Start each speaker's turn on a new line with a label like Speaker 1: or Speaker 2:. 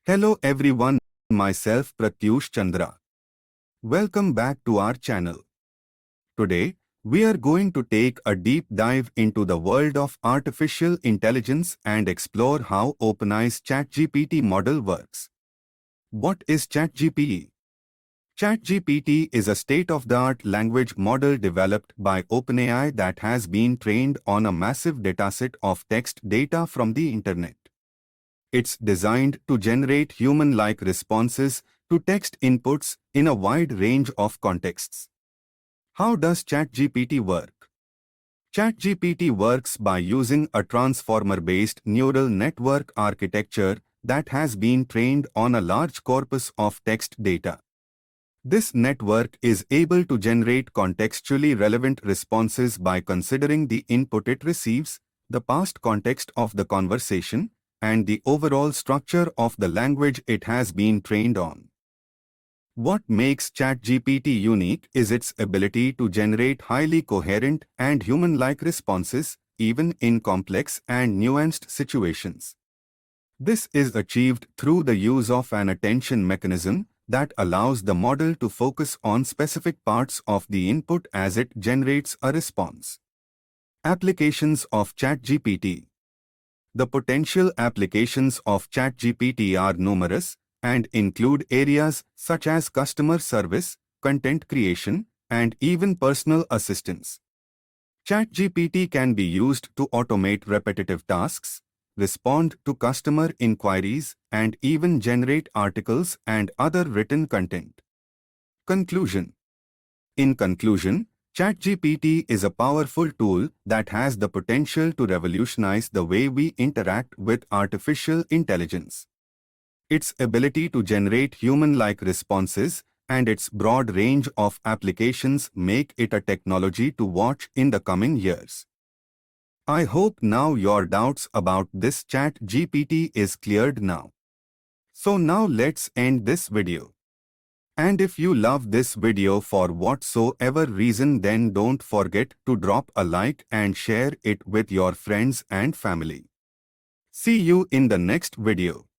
Speaker 1: Hello everyone, myself Pratyush Chandra. Welcome back to our channel. Today, we are going to take a deep dive into the world of artificial intelligence and explore how OpenAI's ChatGPT model works. What is ChatGPT? ChatGPT is a state-of-the-art language model developed by OpenAI that has been trained on a massive dataset of text data from the internet. It's designed to generate human-like responses to text inputs in a wide range of contexts. How does ChatGPT work? ChatGPT works by using a transformer-based neural network architecture that has been trained on a large corpus of text data. This network is able to generate contextually relevant responses by considering the input it receives, the past context of the conversation, and the overall structure of the language it has been trained on. What makes ChatGPT unique is its ability to generate highly coherent and human-like responses, even in complex and nuanced situations. This is achieved through the use of an attention mechanism that allows the model to focus on specific parts of the input as it generates a response. Applications of ChatGPT. The potential applications of ChatGPT are numerous and include areas such as customer service, content creation, and even personal assistance. ChatGPT can be used to automate repetitive tasks, respond to customer inquiries, and even generate articles and other written content. Conclusion. In conclusion, ChatGPT is a powerful tool that has the potential to revolutionize the way we interact with artificial intelligence. Its ability to generate human-like responses and its broad range of applications make it a technology to watch in the coming years. I hope now your doubts about this ChatGPT is cleared now. So now let's end this video. And if you love this video for whatsoever reason, then don't forget to drop a like and share it with your friends and family. See you in the next video.